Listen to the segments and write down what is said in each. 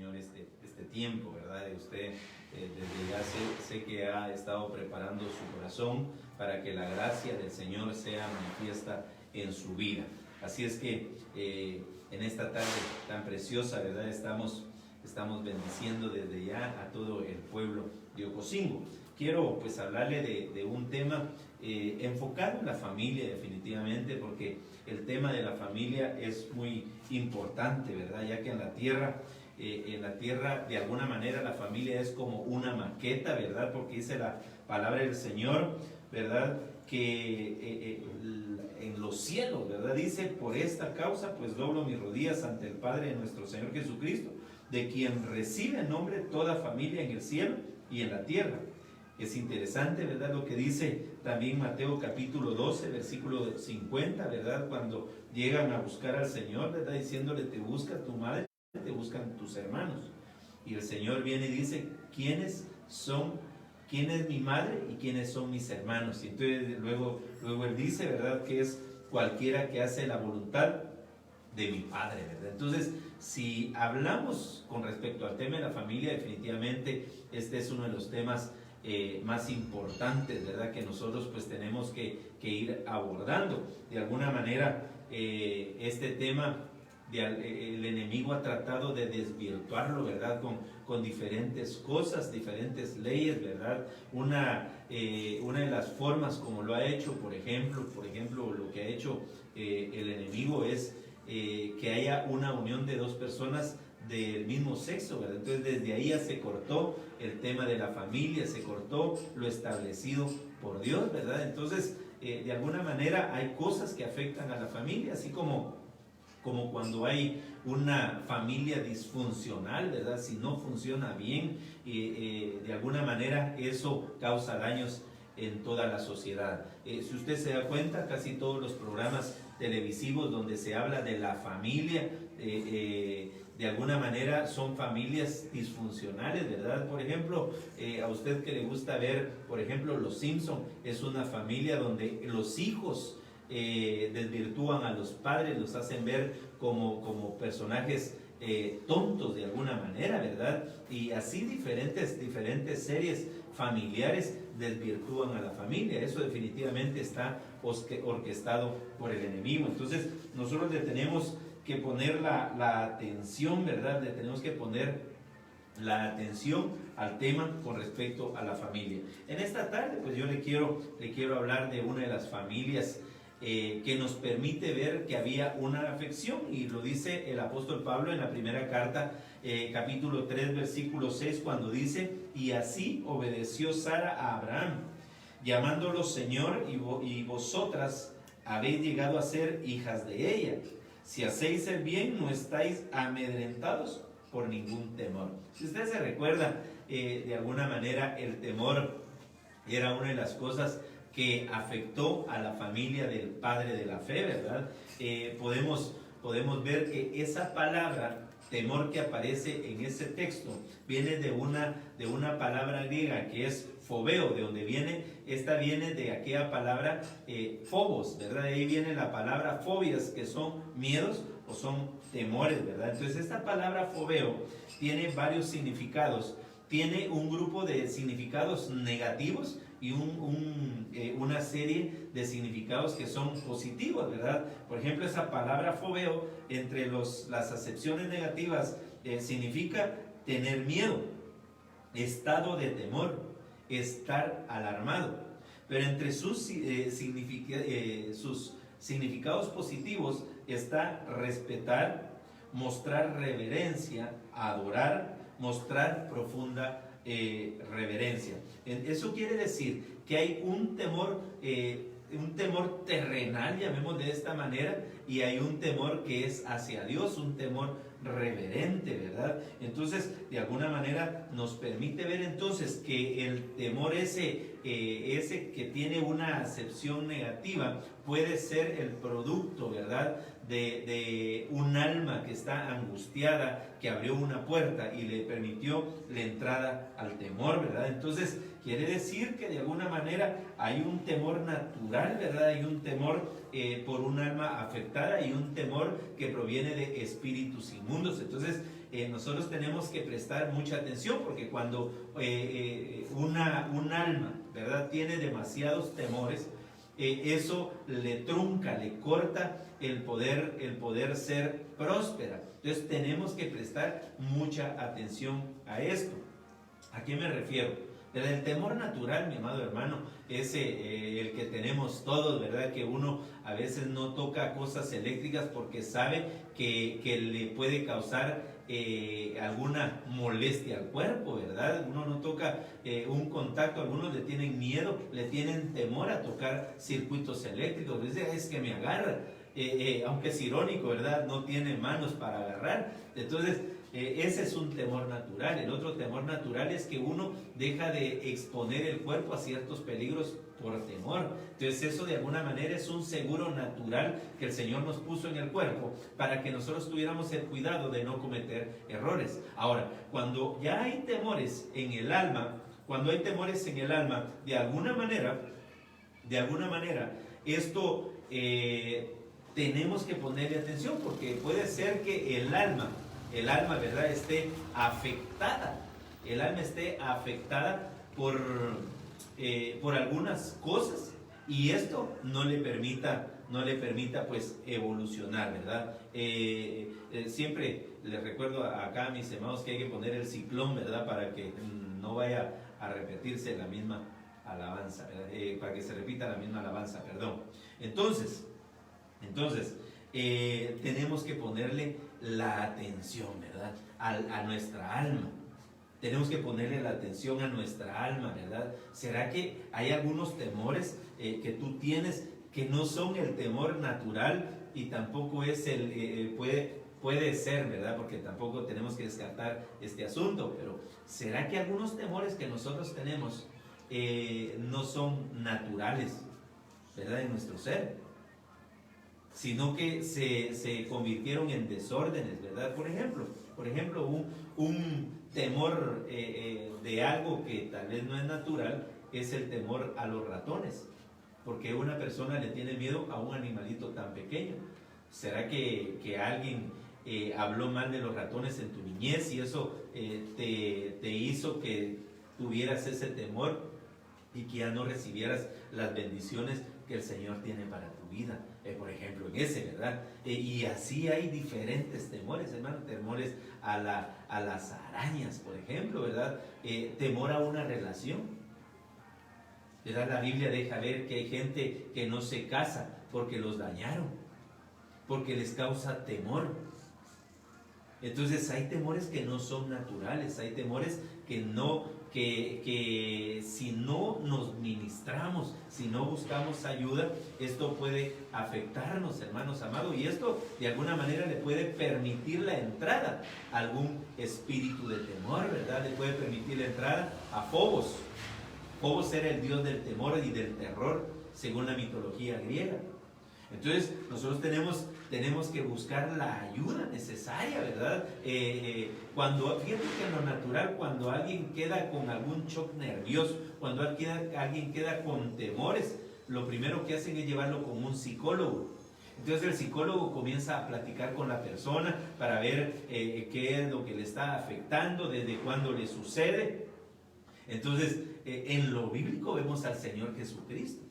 Señor este tiempo, ¿verdad? De usted desde ya sé que ha estado preparando su corazón para que la gracia del Señor sea manifiesta en su vida. Así es que en esta tarde tan preciosa, ¿verdad? Estamos bendiciendo desde ya a todo el pueblo de Ocosingo. Quiero pues hablarle de un tema enfocado en la familia definitivamente, porque el tema de la familia es muy importante, ¿verdad? Ya que en la tierra de alguna manera la familia es como una maqueta, ¿verdad? Porque dice la palabra del Señor, ¿verdad? Que en los cielos, ¿verdad? Dice, por esta causa pues doblo mis rodillas ante el Padre de nuestro Señor Jesucristo, de quien recibe el nombre toda familia en el cielo y en la tierra. Es interesante, ¿verdad? Lo que dice también Mateo capítulo 12, versículo 50, ¿verdad? Cuando llegan a buscar al Señor, ¿verdad? Diciéndole, te busca tu madre, te buscan tus hermanos. Y el Señor viene y dice, ¿quién es mi madre y quiénes son mis hermanos? Y entonces luego Él dice, ¿verdad? Que es cualquiera que hace la voluntad de mi Padre, ¿verdad? Entonces, si hablamos con respecto al tema de la familia, definitivamente este es uno de los temas más importantes, ¿verdad? Que nosotros pues tenemos que ir abordando. De alguna manera, este tema el enemigo ha tratado de desvirtuarlo, ¿verdad? Con diferentes cosas, diferentes leyes, ¿verdad? Una de las formas como lo ha hecho, por ejemplo, lo que ha hecho el enemigo es que haya una unión de dos personas del mismo sexo, ¿verdad? Entonces desde ahí ya se cortó el tema de la familia, se cortó lo establecido por Dios, ¿verdad? Entonces de alguna manera hay cosas que afectan a la familia, así como cuando hay una familia disfuncional, ¿verdad? Si no funciona bien, de alguna manera eso causa daños en toda la sociedad. Si usted se da cuenta, casi todos los programas televisivos donde se habla de la familia, de alguna manera son familias disfuncionales, ¿verdad? Por ejemplo, a usted que le gusta ver, por ejemplo, Los Simpson, es una familia donde los hijos desvirtúan a los padres, los hacen ver como personajes tontos de alguna manera, ¿verdad? Y así diferentes series familiares desvirtúan a la familia. Eso definitivamente está orquestado por el enemigo. Entonces nosotros le tenemos que poner la atención, ¿verdad? Le tenemos que poner la atención al tema con respecto a la familia. En esta tarde pues yo le quiero hablar de una de las familias que nos permite ver que había una afección, y lo dice el apóstol Pablo en la primera carta, capítulo 3, versículo 6, cuando dice, y así obedeció Sara a Abraham, llamándolo Señor, y vosotras habéis llegado a ser hijas de ella. Si hacéis el bien, no estáis amedrentados por ningún temor. Si usted se recuerda, de alguna manera el temor era una de las cosas que afectó a la familia del padre de la fe, ¿verdad? Podemos ver que esa palabra, temor, que aparece en ese texto, viene de una palabra griega que es fobeo, de donde viene de aquella palabra phobos, ¿verdad? De ahí viene la palabra fobias, que son miedos o son temores, ¿verdad? Entonces esta palabra fobeo tiene varios significados, tiene un grupo de significados negativos y una serie de significados que son positivos, ¿verdad? Por ejemplo, esa palabra fobeo, entre las acepciones negativas, significa tener miedo, estado de temor, estar alarmado. Pero entre sus significados positivos está respetar, mostrar reverencia, adorar, mostrar profunda reverencia. Eso quiere decir que hay un temor terrenal, llamémosle de esta manera, y hay un temor que es hacia Dios, un temor reverente, ¿verdad? Entonces, de alguna manera nos permite ver entonces que el temor ese que tiene una acepción negativa puede ser el producto, ¿verdad?, de un alma que está angustiada, que abrió una puerta y le permitió la entrada al temor, ¿verdad? Entonces quiere decir que de alguna manera hay un temor natural, ¿verdad? Hay un temor por un alma afectada y un temor que proviene de espíritus inmundos. Entonces nosotros tenemos que prestar mucha atención, porque cuando un alma, ¿verdad?, tiene demasiados temores, eso le trunca, le corta el poder ser próspera. Entonces tenemos que prestar mucha atención a esto. ¿A qué me refiero? El temor natural, mi amado hermano, es el que tenemos todos, ¿verdad? Que uno a veces no toca cosas eléctricas porque sabe que le puede causar alguna molestia al cuerpo, ¿verdad? Uno no toca un contacto, algunos le tienen miedo, le tienen temor a tocar circuitos eléctricos. Dice, es que me agarra, aunque es irónico, ¿verdad? No tiene manos para agarrar. Entonces, ese es un temor natural. El otro temor natural es que uno deja de exponer el cuerpo a ciertos peligros por temor. Entonces eso de alguna manera es un seguro natural que el Señor nos puso en el cuerpo para que nosotros tuviéramos el cuidado de no cometer errores. Ahora, cuando ya hay temores en el alma, de alguna manera, esto tenemos que ponerle atención, porque puede ser que el alma, ¿verdad?, esté afectada. El alma esté afectada por algunas cosas, y esto no le permita pues evolucionar, ¿verdad? Siempre les recuerdo acá a mis hermanos que hay que poner el ciclón, ¿verdad?, para que no vaya a repetirse la misma alabanza, para que se repita la misma alabanza, perdón. Entonces, tenemos que ponerle la atención, ¿verdad?, a nuestra alma. Tenemos que ponerle la atención a nuestra alma, ¿verdad? ¿Será que hay algunos temores que tú tienes que no son el temor natural y tampoco es puede ser, ¿verdad? Porque tampoco tenemos que descartar este asunto, pero ¿será que algunos temores que nosotros tenemos no son naturales, ¿verdad?, en nuestro ser, sino que se convirtieron en desórdenes, ¿verdad? Por ejemplo, un temor de algo que tal vez no es natural es el temor a los ratones, porque una persona le tiene miedo a un animalito tan pequeño. ¿Será que alguien habló mal de los ratones en tu niñez y eso te hizo que tuvieras ese temor y que ya no recibieras las bendiciones que el Señor tiene para tu vida? Por ejemplo, en ese, ¿verdad? Y así hay diferentes temores, hermano. Temores a las arañas, por ejemplo, ¿verdad? Temor a una relación, ¿verdad? La Biblia deja ver que hay gente que no se casa porque los dañaron, porque les causa temor. Entonces hay temores que no son naturales, hay temores que si no nos ministramos, si no buscamos ayuda, esto puede afectarnos, hermanos amados, y esto de alguna manera le puede permitir la entrada a algún espíritu de temor, ¿verdad? Le puede permitir la entrada a Fobos. Fobos era el dios del temor y del terror, según la mitología griega. Entonces nosotros tenemos que buscar la ayuda necesaria, ¿verdad? Fíjate que en lo natural, cuando alguien queda con algún shock nervioso, cuando alguien queda con temores, lo primero que hacen es llevarlo con un psicólogo. Entonces el psicólogo comienza a platicar con la persona para ver qué es lo que le está afectando, desde cuándo le sucede. Entonces, en lo bíblico vemos al Señor Jesucristo,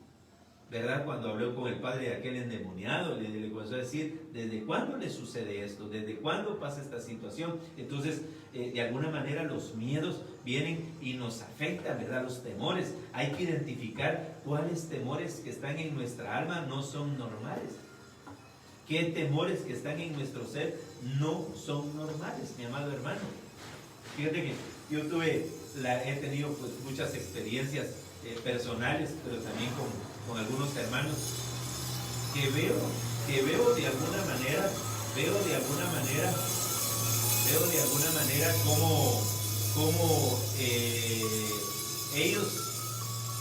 ¿verdad? Cuando habló con el padre de aquel endemoniado, le comenzó a decir, ¿desde cuándo le sucede esto? ¿Desde cuándo pasa esta situación? Entonces, de alguna manera los miedos vienen y nos afectan, ¿verdad? Los temores. Hay que identificar cuáles temores que están en nuestra alma no son normales. ¿Qué temores que están en nuestro ser no son normales, mi amado hermano? Fíjate que yo he tenido pues muchas experiencias personales, pero también con algunos hermanos que veo de alguna manera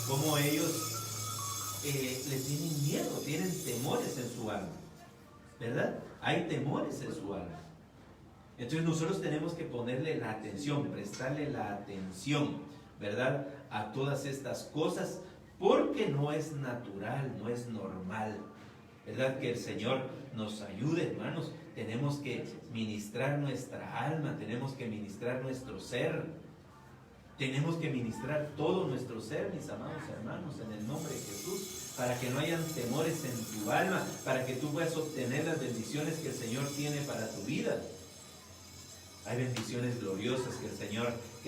como ellos le tienen miedo, tienen temores en su alma, ¿verdad? Hay temores en su alma. Entonces nosotros tenemos que ponerle la atención, prestarle la atención, ¿verdad?, a todas estas cosas, porque no es natural, no es normal, ¿verdad? Que el Señor nos ayude, hermanos. tenemos que ministrar nuestra alma, tenemos que ministrar nuestro ser, tenemos que ministrar todo nuestro ser, mis amados hermanos, en el nombre de Jesús, para que no hayan temores en tu alma, para que tú puedas obtener las bendiciones que el Señor tiene para tu vida. Hay bendiciones gloriosas que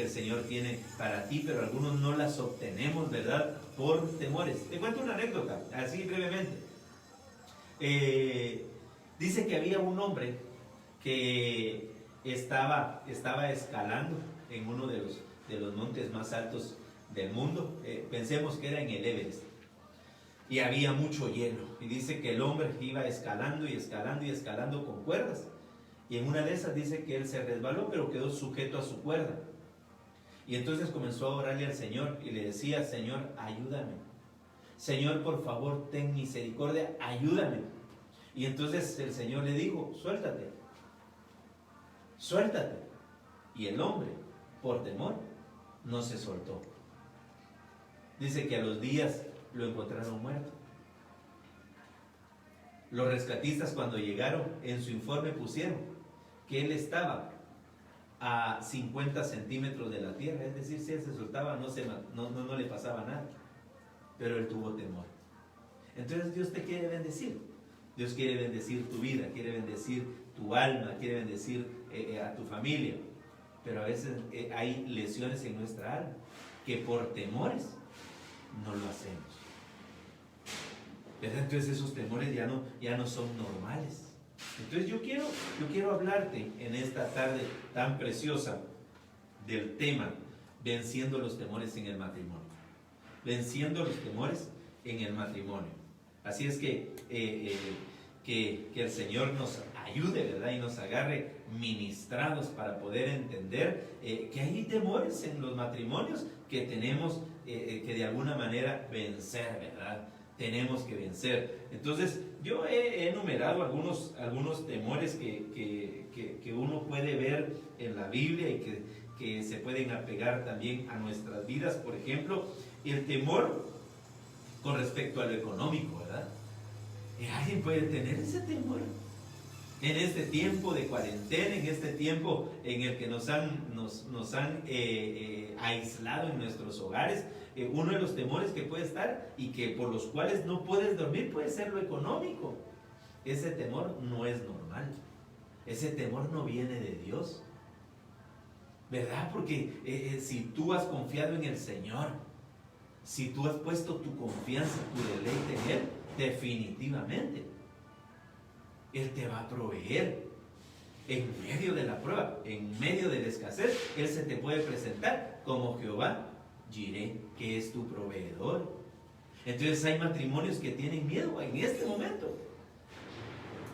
el Señor tiene para ti, pero algunos no las obtenemos, ¿verdad? Por temores. Te cuento una anécdota, así brevemente. Dice que había un hombre que estaba escalando en uno de los montes más altos del mundo. Pensemos que era en el Everest. Y había mucho hielo. Y dice que el hombre iba escalando y escalando y escalando con cuerdas. Y en una de esas dice que él se resbaló, pero quedó sujeto a su cuerda. Y entonces comenzó a orarle al Señor y le decía: Señor, ayúdame. Señor, por favor, ten misericordia, ayúdame. Y entonces el Señor le dijo: suéltate, suéltate. Y el hombre, por temor, no se soltó. Dice que a los días lo encontraron muerto. Los rescatistas, cuando llegaron, en su informe pusieron que él estaba a 50 centímetros de la tierra, es decir, si él se soltaba no le pasaba nada, pero él tuvo temor. Entonces Dios te quiere bendecir. Dios quiere bendecir tu vida, quiere bendecir tu alma, quiere bendecir a tu familia, pero a veces hay lesiones en nuestra alma que por temores no lo hacemos. Entonces esos temores ya no son normales. Entonces yo quiero hablarte en esta tarde tan preciosa del tema venciendo los temores en el matrimonio. Venciendo los temores en el matrimonio. Así es que el Señor nos ayude, ¿verdad? Y nos agarre ministrados para poder entender que hay temores en los matrimonios que tenemos que de alguna manera vencer, ¿verdad? Tenemos que vencer. Entonces yo he enumerado algunos temores que uno puede ver en la Biblia y que se pueden apegar también a nuestras vidas. Por ejemplo, el temor con respecto a lo económico, ¿verdad? ¿Alguien puede tener ese temor? En este tiempo de cuarentena, en este tiempo en el que nos han aislado en nuestros hogares, uno de los temores que puede estar y que por los cuales no puedes dormir puede ser lo económico. Ese temor no es normal. Ese temor no viene de Dios, ¿verdad? Porque si tú has confiado en el Señor, si tú has puesto tu confianza, tu deleite en Él, definitivamente Él te va a proveer. En medio de la prueba, en medio de la escasez, Él se te puede presentar como Jehová Jireh, que es tu proveedor. Entonces hay matrimonios que tienen miedo en este momento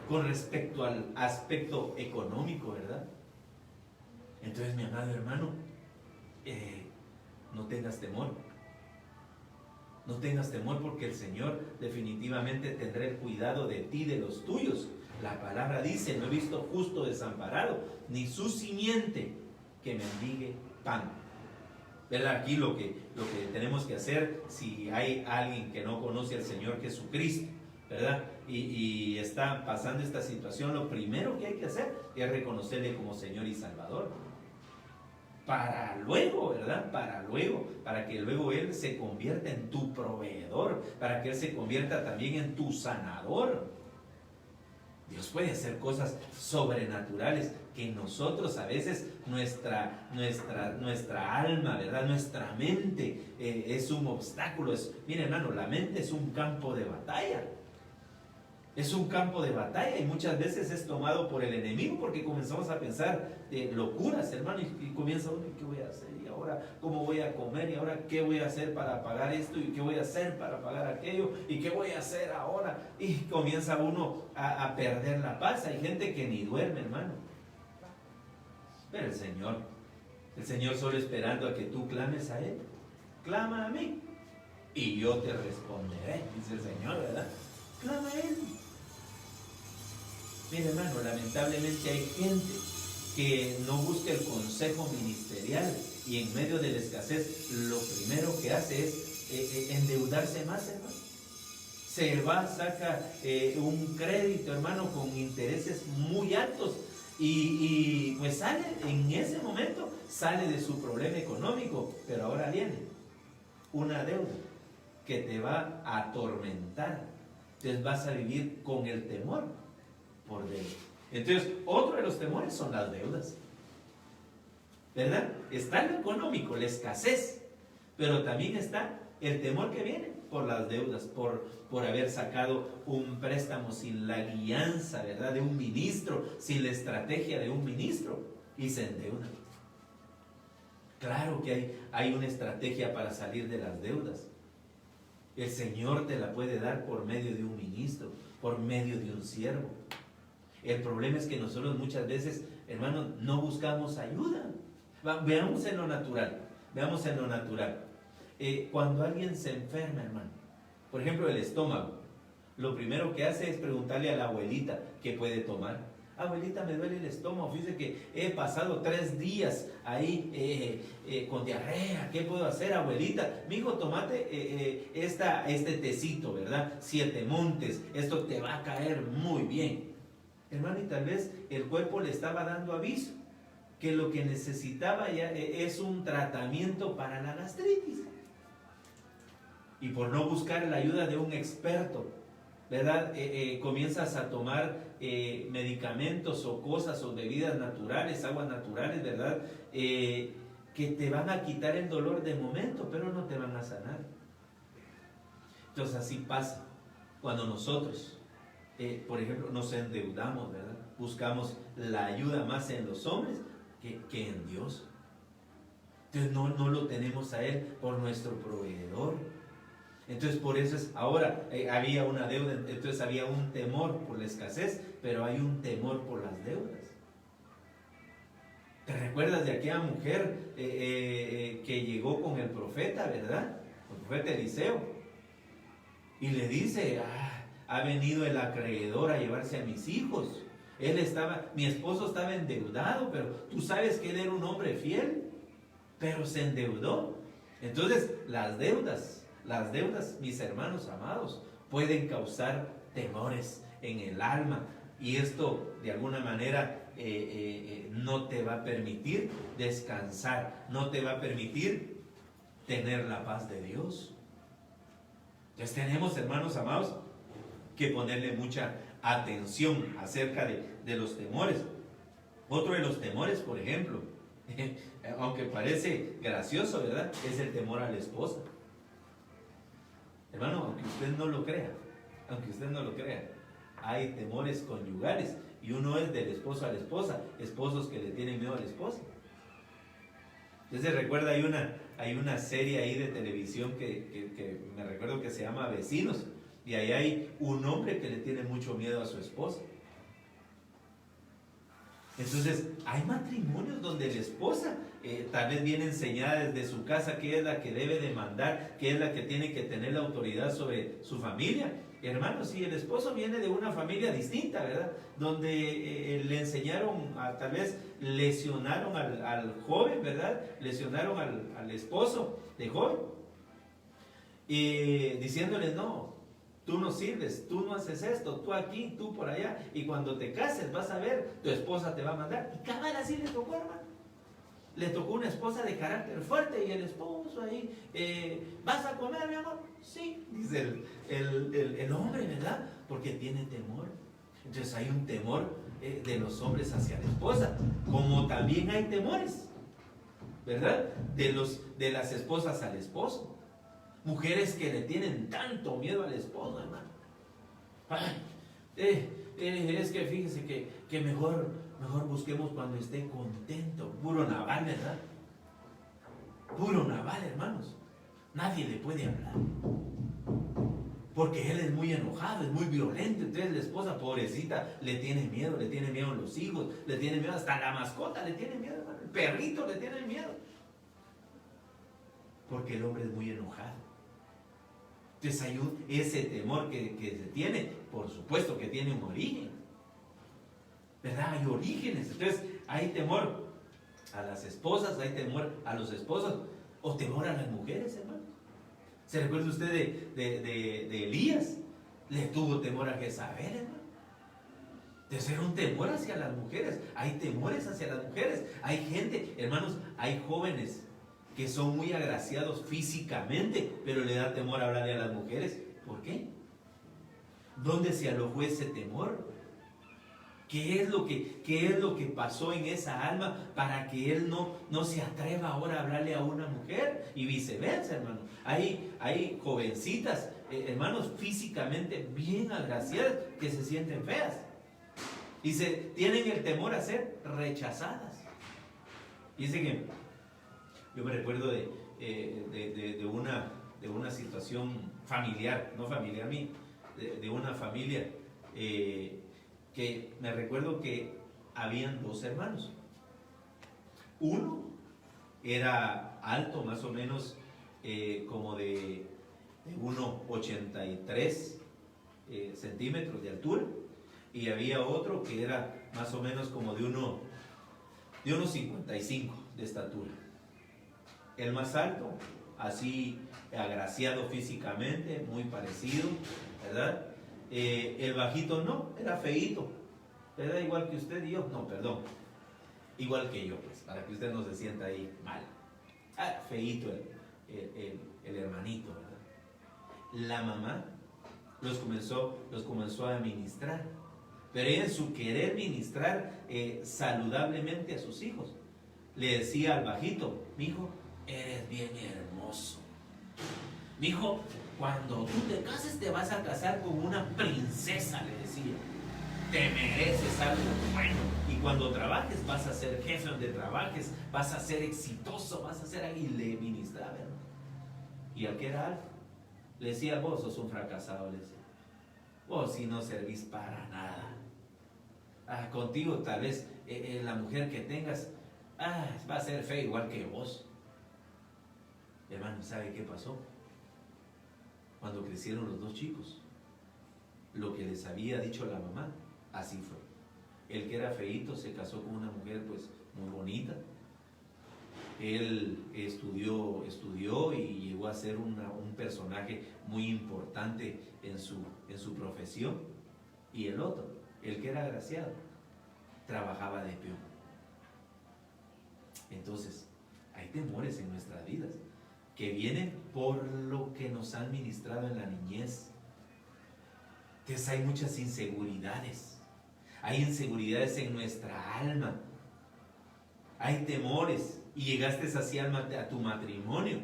con respecto al aspecto económico, ¿verdad? Entonces, mi amado hermano, no tengas temor. No tengas temor, porque el Señor definitivamente tendrá el cuidado de ti, de los tuyos. La palabra dice: no he visto justo desamparado, ni su simiente que mendigue pan. ¿Verdad? Aquí lo que tenemos que hacer, si hay alguien que no conoce al Señor Jesucristo, ¿verdad? Y está pasando esta situación, lo primero que hay que hacer es reconocerle como Señor y Salvador. Para luego, ¿verdad? Para que luego Él se convierta en tu proveedor, para que Él se convierta también en tu sanador. Dios puede hacer cosas sobrenaturales que nosotros a veces, nuestra alma, ¿verdad? Nuestra mente es un obstáculo. Mire, hermano, la mente es un campo de batalla. Es un campo de batalla y muchas veces es tomado por el enemigo porque comenzamos a pensar de locuras, hermano, y comienza uno: ¿qué voy a hacer? ¿Y ahora cómo voy a comer? ¿Y ahora qué voy a hacer para pagar esto? ¿Y qué voy a hacer para pagar aquello? ¿Y qué voy a hacer ahora? Y comienza uno a perder la paz. Hay gente que ni duerme, hermano. Pero el Señor solo esperando a que tú clames a Él. Clama a mí y yo te responderé, dice el Señor, ¿verdad? Clama a Él. Mira, hermano, lamentablemente hay gente que no busca el consejo ministerial y en medio de la escasez lo primero que hace es endeudarse más, hermano. se va, saca un crédito, hermano, con intereses muy altos y pues sale, en ese momento, sale de su problema económico, pero ahora viene una deuda que te va a atormentar. Entonces vas a vivir con el temor por deuda. Entonces, otro de los temores son las deudas, ¿verdad? Está lo económico, la escasez, pero también está el temor que viene por las deudas, por haber sacado un préstamo sin la guianza, ¿verdad?, de un ministro, sin la estrategia de un ministro, y se endeudan. Claro que hay una estrategia para salir de las deudas. El Señor te la puede dar por medio de un ministro, por medio de un siervo. El problema es que nosotros muchas veces, hermanos, no buscamos ayuda. Veamos en lo natural, veamos en lo natural. Cuando alguien se enferma, hermano, por ejemplo el estómago, lo primero que hace es preguntarle a la abuelita qué puede tomar. Abuelita, me duele el estómago, fíjese que he pasado 3 días ahí con diarrea, ¿qué puedo hacer, abuelita? Mijo, tomate este tecito, ¿verdad? 7 montes, esto te va a caer muy bien. Hermano, y tal vez el cuerpo le estaba dando aviso que lo que necesitaba ya es un tratamiento para la gastritis. Y por no buscar la ayuda de un experto, ¿verdad? Comienzas a tomar medicamentos o cosas o bebidas naturales, aguas naturales, ¿verdad? Que te van a quitar el dolor de momento, pero no te van a sanar. Entonces así pasa cuando nosotros, por ejemplo, nos endeudamos, ¿verdad? Buscamos la ayuda más en los hombres que en Dios. Entonces no lo tenemos a Él por nuestro proveedor. Entonces por eso ahora había una deuda, entonces había un temor por la escasez, pero hay un temor por las deudas. ¿Te recuerdas de aquella mujer que llegó con el profeta, verdad? El profeta Eliseo. Y le dice, ha venido el acreedor a llevarse a mis hijos. Mi esposo estaba endeudado, pero tú sabes que él era un hombre fiel, pero se endeudó. Entonces las deudas, mis hermanos amados, pueden causar temores en el alma, y esto de alguna manera no te va a permitir descansar, no te va a permitir tener la paz de Dios. Entonces tenemos, hermanos amados, que ponerle mucha atención acerca de los temores. Otro de los temores, por ejemplo, aunque parece gracioso, ¿verdad?, es el temor a la esposa. Hermano, aunque usted no lo crea, hay temores conyugales, y uno es del esposo a la esposa, esposos que le tienen miedo a la esposa. Entonces recuerda, hay una serie ahí de televisión que me recuerdo que se llama Vecinos, y ahí hay un hombre que le tiene mucho miedo a su esposa. Entonces hay matrimonios donde la esposa tal vez viene enseñada desde su casa que es la que debe de mandar, que es la que tiene que tener la autoridad sobre su familia. Y hermanos, si el esposo viene de una familia distinta, ¿verdad?, donde le enseñaron, tal vez lesionaron al joven, ¿verdad?, lesionaron al esposo de joven, diciéndole, no, tú no sirves, tú no haces esto, tú aquí, tú por allá, y cuando te cases vas a ver, tu esposa te va a mandar. Y cabal así le tocó, hermano. Le tocó una esposa de carácter fuerte, y el esposo ahí, ¿vas a comer, mi amor? Sí, dice el hombre, ¿verdad? Porque tiene temor. Entonces hay un temor de los hombres hacia la esposa, como también hay temores, ¿verdad?, de las esposas al esposo. Mujeres que le tienen tanto miedo al esposo, hermano. Es que fíjese que mejor busquemos cuando esté contento. Puro naval, ¿verdad? Puro naval, hermanos. Nadie le puede hablar, porque él es muy enojado, es muy violento. Entonces la esposa, pobrecita, le tiene miedo a los hijos, le tiene miedo, hasta la mascota le tiene miedo, hermano. El perrito le tiene miedo, porque el hombre es muy enojado. Entonces hay ese temor que se tiene, por supuesto que tiene un origen, ¿verdad? Hay orígenes. Entonces hay temor a las esposas, hay temor a los esposos, o temor a las mujeres, hermano. ¿Se recuerda usted de Elías? Le tuvo temor a Jezabel, hermano. Entonces era un temor hacia las mujeres. Hay temores hacia las mujeres. Hay gente, hermanos, hay jóvenes que son muy agraciados físicamente, pero le da temor hablarle a las mujeres. ¿Por qué? ¿Dónde se alojó ese temor? ¿Qué es lo que pasó en esa alma para que él no se atreva ahora a hablarle a una mujer? Y viceversa, hermano. Hay jovencitas, hermanos, físicamente bien agraciadas que se sienten feas. Y tienen el temor a ser rechazadas. Dice que yo me recuerdo de una situación familiar, no familiar mía, de una familia que me recuerdo que habían dos hermanos. Uno era alto, más o menos como de 1,83 centímetros de altura, y había otro que era más o menos como de 1,55 de estatura. El más alto, así agraciado físicamente, muy parecido, ¿verdad? El bajito no, era feíto, ¿verdad? Igual que usted y yo, no, perdón, igual que yo, pues, para que usted no se sienta ahí mal. Feíto el hermanito, ¿verdad? La mamá los comenzó a ministrar, pero ella en su querer ministrar saludablemente a sus hijos, le decía al bajito: mijo, eres bien hermoso. Mijo, cuando tú te cases te vas a casar con una princesa, le decía. Te mereces algo bueno. Y cuando trabajes vas a ser jefe donde trabajes, vas a ser exitoso, vas a ser ahí. Le ministraba, ¿no? Y al que era alfa, le decía: vos sos un fracasado, le decía. Vos si no servís para nada. Contigo tal vez la mujer que tengas va a ser fea igual que vos. Hermano, ¿sabe qué pasó? Cuando crecieron los dos chicos, lo que les había dicho la mamá, así fue. El que era feíto se casó con una mujer pues muy bonita. Él estudió y llegó a ser un personaje muy importante en su profesión. Y el otro, el que era agraciado, trabajaba de peón. Entonces, hay temores en nuestras vidas que vienen por lo que nos han ministrado en la niñez. Entonces hay muchas inseguridades. Hay inseguridades en nuestra alma. Hay temores. Y llegaste así a tu matrimonio.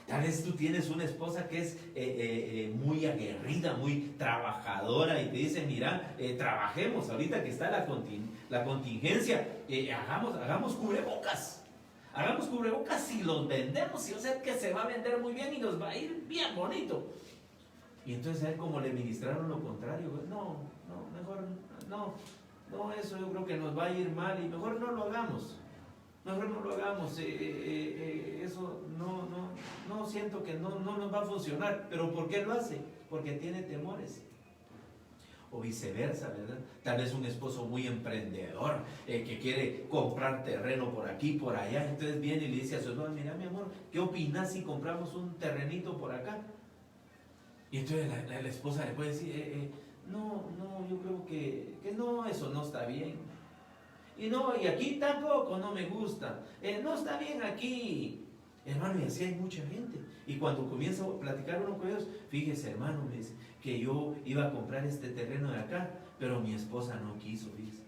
Tal vez tú tienes una esposa que es muy aguerrida, muy trabajadora, y te dice: mira, trabajemos, ahorita que está la contingencia, hagamos cubrebocas. Hagamos cubrebocas y los vendemos, y yo sé que se va a vender muy bien y nos va a ir bien bonito. Y entonces a él, como le ministraron lo contrario, pues, mejor no, eso yo creo que nos va a ir mal y mejor no lo hagamos. Eso no siento que no nos va a funcionar. ¿Pero por qué lo hace? Porque tiene temores. O viceversa, ¿verdad? Tal vez un esposo muy emprendedor que quiere comprar terreno por aquí, por allá. Entonces viene y le dice a su esposa: mira, mi amor, ¿qué opinas si compramos un terrenito por acá? Y entonces la esposa le puede decir: no, yo creo que no, eso no está bien. Y aquí tampoco, no me gusta. No está bien aquí. Hermano, y así hay mucha gente. Y cuando comienza a platicar uno con ellos: fíjese, hermano, me dice que yo iba a comprar este terreno de acá, pero mi esposa no quiso, fíjese.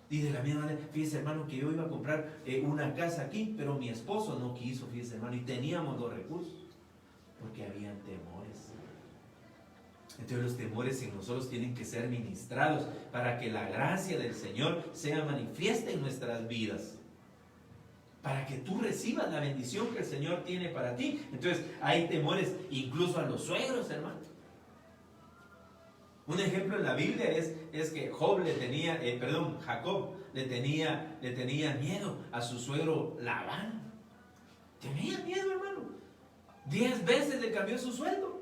Y de la misma manera: fíjese, hermano, que yo iba a comprar una casa aquí, pero mi esposo no quiso, fíjese, hermano. Y teníamos los recursos, porque habían temores. Entonces los temores en nosotros tienen que ser ministrados para que la gracia del Señor sea manifiesta en nuestras vidas, para que tú recibas la bendición que el Señor tiene para ti. Entonces hay temores incluso a los suegros, hermano. Un ejemplo en la Biblia es que Jacob le tenía miedo a su suegro Labán. Tenía miedo, hermano. 10 veces le cambió su sueldo.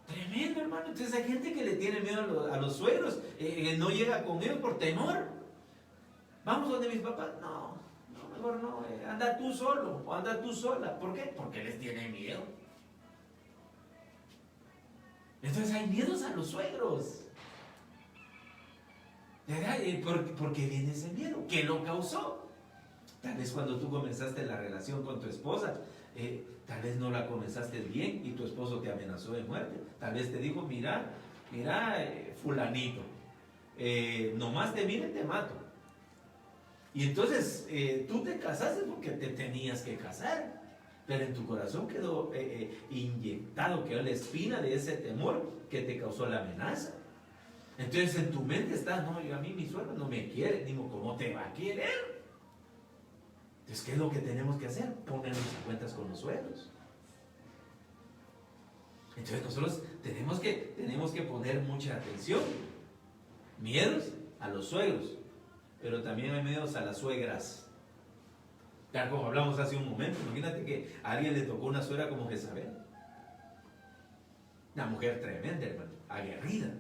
Tremendo, hermano. Entonces hay gente que le tiene miedo a los suegros, no llega con ellos por temor. Vamos donde mis papás. No, mejor no. Anda tú solo o anda tú sola. ¿Por qué? Porque les tiene miedo. Entonces hay miedos a los suegros. ¿Verdad? ¿Por qué viene ese miedo? ¿Qué lo causó? Tal vez cuando tú comenzaste la relación con tu esposa, tal vez no la comenzaste bien y tu esposo te amenazó de muerte. Tal vez te dijo, mira, fulanito, nomás te mire, te mato. Y entonces tú te casaste porque te tenías que casar. Pero en tu corazón quedó inyectado, quedó la espina de ese temor que te causó la amenaza. Entonces en tu mente está, no, a mí mi suegro no me quiere. Digo, ¿cómo te va a querer? Entonces, ¿qué es lo que tenemos que hacer? Ponernos a cuentas con los suegros. Entonces nosotros tenemos que poner mucha atención. Miedos a los suegros, pero también hay miedos a las suegras. Tal como hablamos hace un momento, imagínate que a alguien le tocó una suegra como Jezabel. Una mujer tremenda, hermano, aguerrida.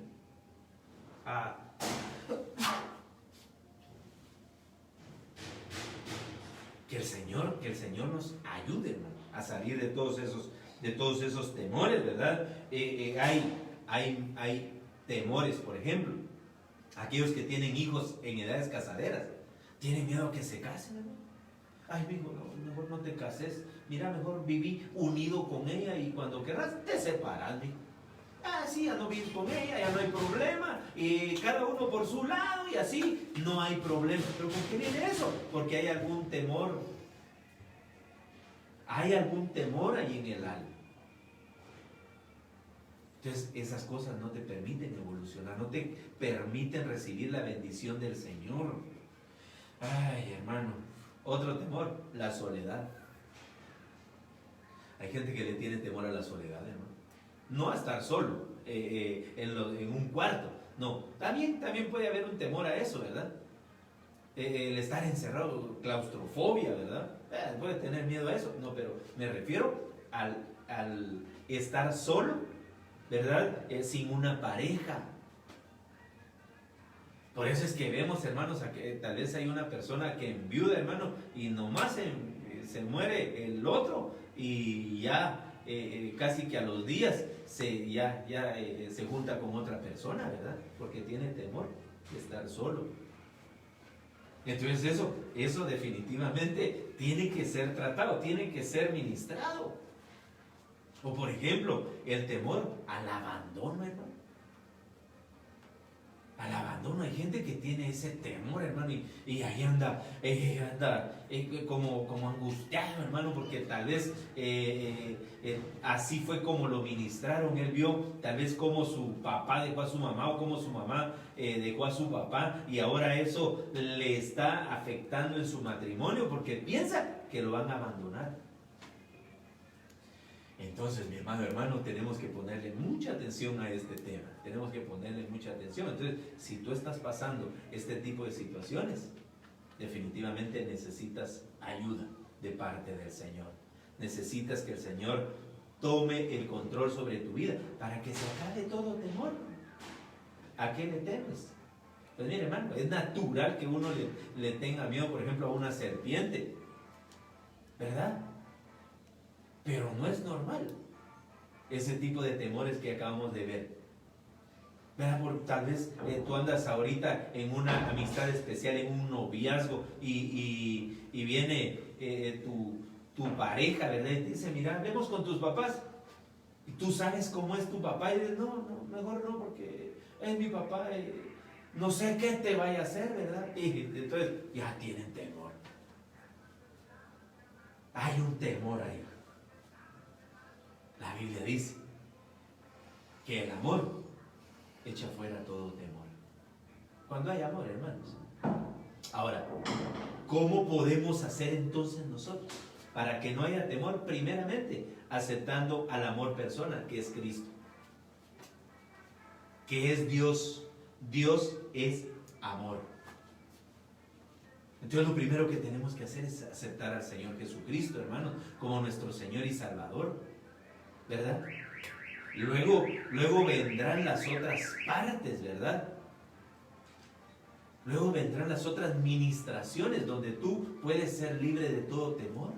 Que el Señor nos ayude, hermano, a salir de todos esos temores, ¿verdad? Hay temores, por ejemplo, aquellos que tienen hijos en edades casaderas, tienen miedo a que se casen, hermano. Ay, mijo, no, mejor no te cases. Mira, mejor viví unido con ella y cuando querrás te separas, mijo. Sí, ya no vives con ella, ya no hay problema. Y cada uno por su lado y así no hay problema. ¿Pero por qué viene eso? Porque hay algún temor. Hay algún temor ahí en el alma. Entonces, esas cosas no te permiten evolucionar, no te permiten recibir la bendición del Señor. Ay, hermano. Otro temor, la soledad. Hay gente que le tiene temor a la soledad, hermano. No a estar solo en un cuarto. No, también puede haber un temor a eso, ¿verdad? El estar encerrado, claustrofobia, ¿verdad? Puede tener miedo a eso. No, pero me refiero al estar solo, ¿verdad? Sin una pareja. Por eso es que vemos, hermanos, a que tal vez hay una persona que enviuda, hermano, y nomás se muere el otro y ya casi que a los días se junta con otra persona, ¿verdad? Porque tiene temor de estar solo. Entonces eso definitivamente tiene que ser tratado, tiene que ser ministrado. O por ejemplo, el temor al abandono, hermano. Al abandono, hay gente que tiene ese temor, hermano, y ahí anda como angustiado, hermano, porque tal vez así fue como lo ministraron. Él vio tal vez como su papá dejó a su mamá o como su mamá dejó a su papá, y ahora eso le está afectando en su matrimonio porque piensa que lo van a abandonar. Entonces, mi hermano, tenemos que ponerle mucha atención a este tema. Tenemos que ponerle mucha atención. Entonces, si tú estás pasando este tipo de situaciones, definitivamente necesitas ayuda de parte del Señor. Necesitas que el Señor tome el control sobre tu vida para que se acabe todo temor. ¿A qué le temes? Pues mire, hermano, es natural que uno le tenga miedo, por ejemplo, a una serpiente, ¿verdad? Pero no es normal ese tipo de temores que acabamos de ver. Tal vez tú andas ahorita en una amistad especial, en un noviazgo, y viene tu pareja, ¿verdad? Y te dice, mira, vemos con tus papás. Y tú sabes cómo es tu papá. Y dices, no, mejor no, porque es mi papá. No sé qué te vaya a hacer, ¿verdad? Y entonces ya tienen temor. Hay un temor ahí. La Biblia dice que el amor echa fuera todo temor. Cuando hay amor, hermanos. Ahora, ¿cómo podemos hacer entonces nosotros para que no haya temor? Primeramente, aceptando al amor persona, que es Cristo, que es Dios. Dios es amor. Entonces lo primero que tenemos que hacer es aceptar al Señor Jesucristo, hermanos, como nuestro Señor y Salvador, ¿verdad? Luego vendrán las otras partes, ¿verdad? Luego vendrán las otras ministraciones donde tú puedes ser libre de todo temor.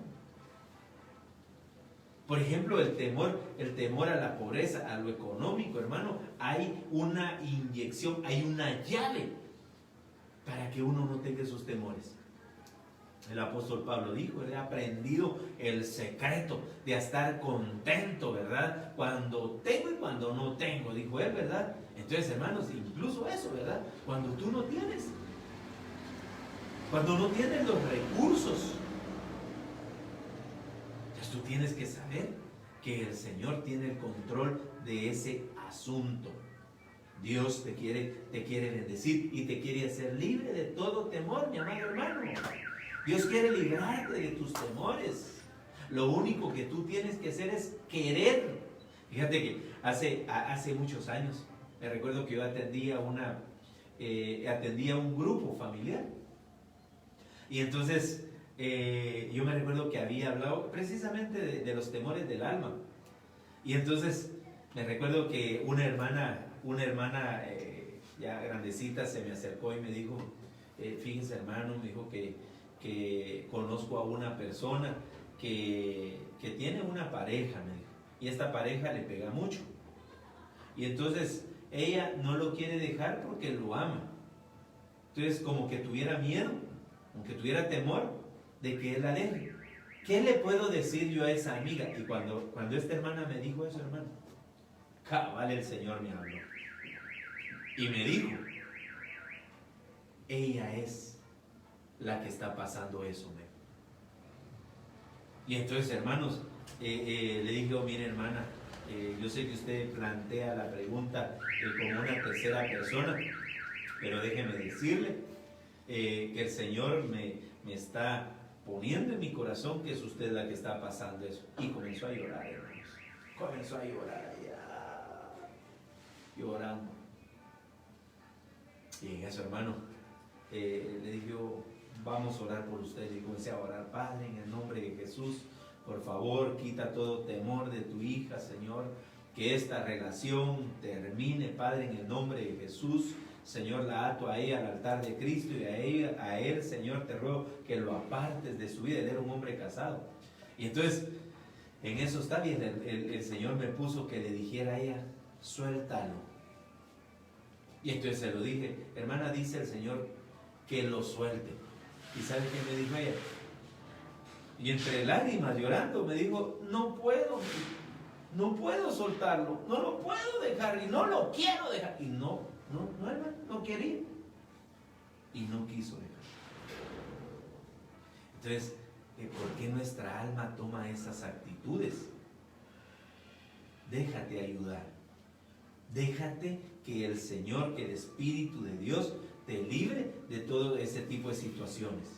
Por ejemplo, el temor a la pobreza, a lo económico, hermano, hay una inyección, hay una llave para que uno no tenga esos temores. El apóstol Pablo dijo, he aprendido el secreto de estar contento, ¿verdad? Cuando tengo y cuando no tengo, dijo él, ¿verdad? Entonces, hermanos, incluso eso, ¿verdad? Cuando tú no tienes los recursos, entonces tú tienes que saber que el Señor tiene el control de ese asunto. Dios te quiere bendecir y te quiere hacer libre de todo temor, mi amado hermano. Dios quiere librarte de tus temores. Lo único que tú tienes que hacer es querer. Fíjate que hace muchos años, me recuerdo que yo atendía un grupo familiar. Y entonces yo me recuerdo que había hablado precisamente de los temores del alma. Y entonces me recuerdo que una hermana ya grandecita se me acercó y me dijo, fíjese hermano, me dijo que conozco a una persona que tiene una pareja, me dijo, y esta pareja le pega mucho. Y entonces ella no lo quiere dejar porque lo ama. Entonces como que tuviera miedo, aunque tuviera temor de que él la deje. ¿Qué le puedo decir yo a esa amiga? Y cuando esta hermana me dijo eso, hermano, cabal el Señor me habló. Y me dijo, ella es la que está pasando eso, ¿me? Y entonces, hermanos, le dije, oh, mire hermana, yo sé que usted plantea la pregunta como una tercera persona, pero déjeme decirle que el Señor me está poniendo en mi corazón que es usted la que está pasando eso. Y comenzó a llorar, hermanos. Comenzó a llorar allá, llorando. Y en eso, hermano, le dije, vamos a orar por usted. Y comencé a orar, Padre, en el nombre de Jesús, por favor, quita todo temor de tu hija, Señor, que esta relación termine, Padre, en el nombre de Jesús. Señor, la ato a ella al altar de Cristo, y a él, Señor, te ruego que lo apartes de su vida. Él era un hombre casado. Y entonces, en eso está bien, el Señor me puso que le dijera a ella, suéltalo. Y entonces se lo dije, hermana, dice el Señor que lo suelte. ¿Y sabe qué me dijo ella? Y entre lágrimas, llorando, me dijo, no puedo soltarlo, no lo puedo dejar y no lo quiero dejar. Y no quería y no quiso dejar. Entonces, ¿por qué nuestra alma toma esas actitudes? Déjate ayudar, déjate que el Señor, que el Espíritu de Dios te libre de todo ese tipo de situaciones.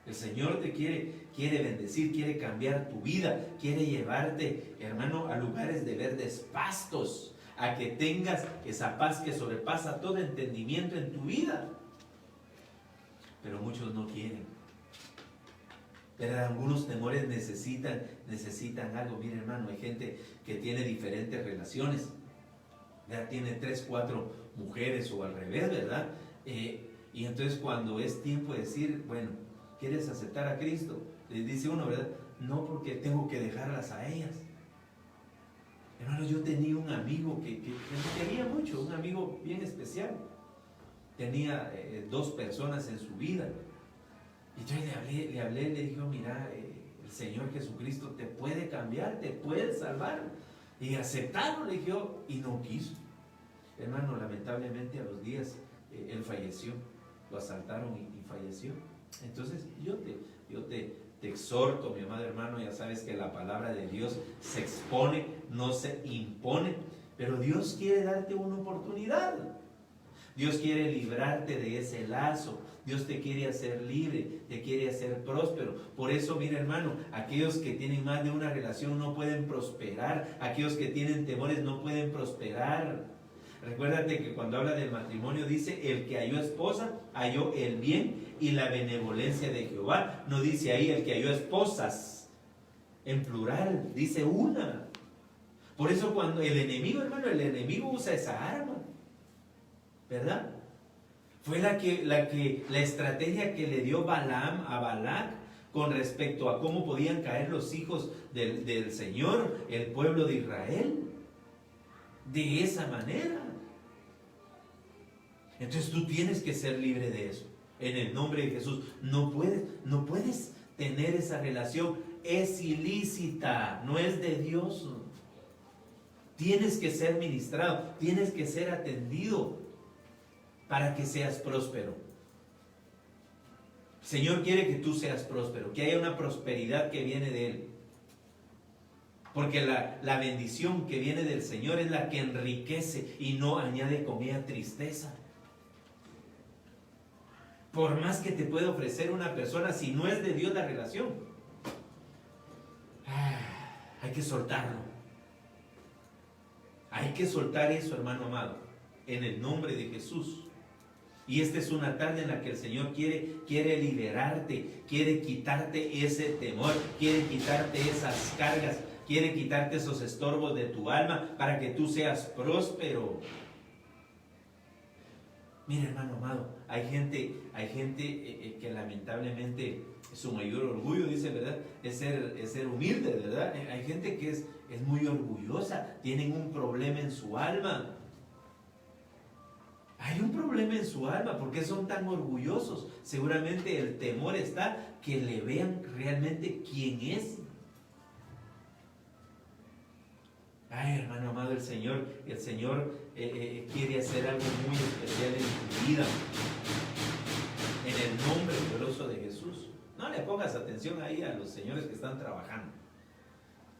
El Señor te quiere bendecir, quiere cambiar tu vida, quiere llevarte, hermano, a lugares de verdes pastos, a que tengas esa paz que sobrepasa todo entendimiento en tu vida. Pero muchos no quieren. Pero algunos temores necesitan algo. Mire, hermano, hay gente que tiene diferentes relaciones. Ya tiene 3, 4 mujeres o al revés, ¿verdad? Y entonces cuando es tiempo de decir, bueno, ¿quieres aceptar a Cristo? Les dice uno, ¿verdad? No, porque tengo que dejarlas a ellas. Hermano, yo tenía un amigo que me quería mucho, un amigo bien especial. Tenía 2 personas en su vida. Y yo le hablé, le dije, mira, el Señor Jesucristo te puede cambiar, te puede salvar. Y aceptarlo, le dije, y no quiso. Hermano, lamentablemente a los días él falleció, lo asaltaron y falleció. Entonces yo te exhorto, mi amado hermano, ya sabes que la palabra de Dios se expone, no se impone, pero Dios quiere darte una oportunidad. Dios quiere librarte de ese lazo. Dios te quiere hacer libre, te quiere hacer próspero. Por eso, mira hermano, aquellos que tienen más de una relación no pueden prosperar. Aquellos que tienen temores no pueden prosperar. Recuérdate que cuando habla del matrimonio dice, el que halló esposa, halló el bien y la benevolencia de Jehová. No dice ahí el que halló esposas, en plural, dice una. Por eso cuando el enemigo usa esa arma, ¿verdad? Fue la estrategia que le dio Balaam a Balac con respecto a cómo podían caer los hijos del Señor, el pueblo de Israel, de esa manera. Entonces tú tienes que ser libre de eso, en el nombre de Jesús. No puedes tener esa relación, es ilícita, no es de Dios. Tienes que ser ministrado, tienes que ser atendido para que seas próspero. El Señor quiere que tú seas próspero, que haya una prosperidad que viene de Él. Porque la bendición que viene del Señor es la que enriquece y no añade comida tristeza. Por más que te pueda ofrecer una persona, si no es de Dios la relación, hay que soltarlo. Hay que soltar eso, hermano amado, en el nombre de Jesús. Y esta es una tarde en la que el Señor quiere liberarte, quiere quitarte ese temor, quiere quitarte esas cargas, quiere quitarte esos estorbos de tu alma para que tú seas próspero. Mira, hermano amado, hay gente que lamentablemente su mayor orgullo, dice, ¿verdad?, es ser humilde, ¿verdad? Hay gente que es muy orgullosa, tienen un problema en su alma. Hay un problema en su alma, ¿por qué son tan orgullosos? Seguramente el temor está que le vean realmente quién es. Ay, hermano amado, el Señor quiere hacer algo muy especial en tu vida. En el nombre poderoso de Jesús. No le pongas atención ahí a los señores que están trabajando,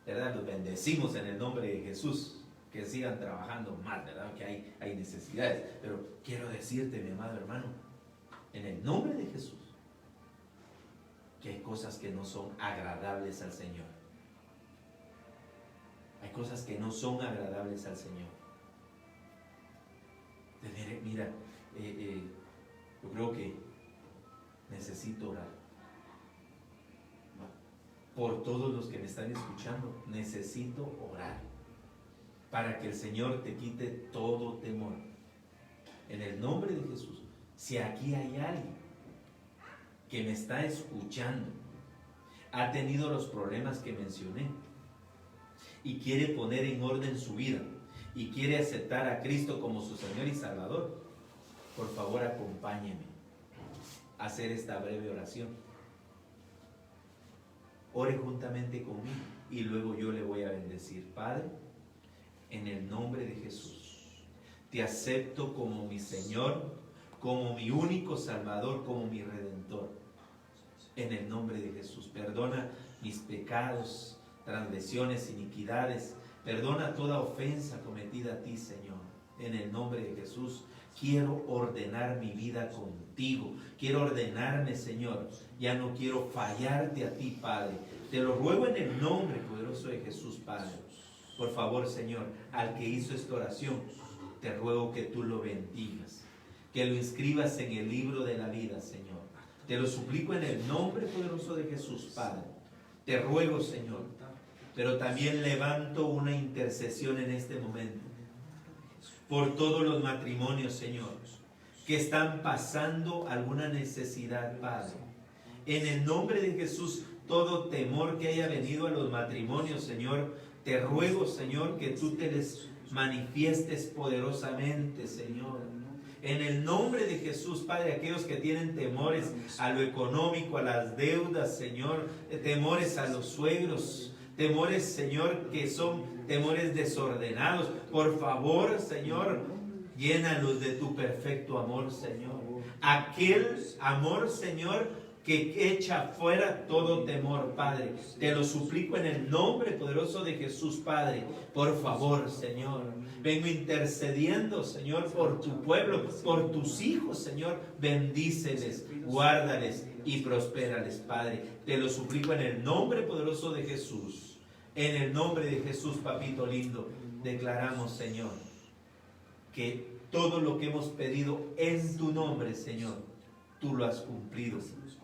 ¿verdad? Los bendecimos en el nombre de Jesús. Que sigan trabajando más, ¿verdad? Que hay necesidades. Pero quiero decirte, mi amado hermano, en el nombre de Jesús, que hay cosas que no son agradables al Señor. Hay cosas que no son agradables al Señor. Mira, yo creo que necesito orar. Por todos los que me están escuchando, necesito orar para que el Señor te quite todo temor. En el nombre de Jesús. Si aquí hay alguien que me está escuchando, ha tenido los problemas que mencioné y quiere poner en orden su vida y quiere aceptar a Cristo como su Señor y Salvador, por favor acompáñeme a hacer esta breve oración. Ore juntamente conmigo y luego yo le voy a bendecir. Padre, en el nombre de Jesús, te acepto como mi Señor, como mi único Salvador, como mi Redentor. En el nombre de Jesús, perdona mis pecados, transgresiones, iniquidades. Perdona toda ofensa cometida a ti, Señor. En el nombre de Jesús, quiero ordenar mi vida contigo. Quiero ordenarme, Señor. Ya no quiero fallarte a ti, Padre. Te lo ruego en el nombre poderoso de Jesús, Padre. Por favor, Señor, al que hizo esta oración, te ruego que tú lo bendigas, que lo inscribas en el libro de la vida, Señor. Te lo suplico en el nombre poderoso de Jesús, Padre. Te ruego, Señor, pero también levanto una intercesión en este momento por todos los matrimonios, Señor, que están pasando alguna necesidad, Padre. En el nombre de Jesús, todo temor que haya venido a los matrimonios, Señor, te ruego, Señor, que tú te les manifiestes poderosamente, Señor. En el nombre de Jesús, Padre, aquellos que tienen temores a lo económico, a las deudas, Señor, temores a los suegros, temores, Señor, que son temores desordenados. Por favor, Señor, llénalos de tu perfecto amor, Señor. Aquel amor, Señor, que echa fuera todo temor, Padre. Te lo suplico en el nombre poderoso de Jesús, Padre. Por favor, Señor. Vengo intercediendo, Señor, por tu pueblo, por tus hijos, Señor. Bendíceles, guárdales y prospérales, Padre. Te lo suplico en el nombre poderoso de Jesús. En el nombre de Jesús, papito lindo, declaramos, Señor, que todo lo que hemos pedido en tu nombre, Señor, tú lo has cumplido.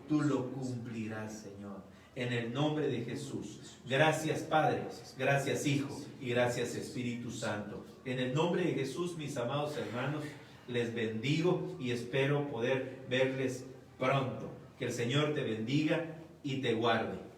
Tú lo cumplirás, Señor, en el nombre de Jesús. Gracias, Padre, gracias, Hijo, y gracias, Espíritu Santo. En el nombre de Jesús, mis amados hermanos, les bendigo y espero poder verles pronto. Que el Señor te bendiga y te guarde.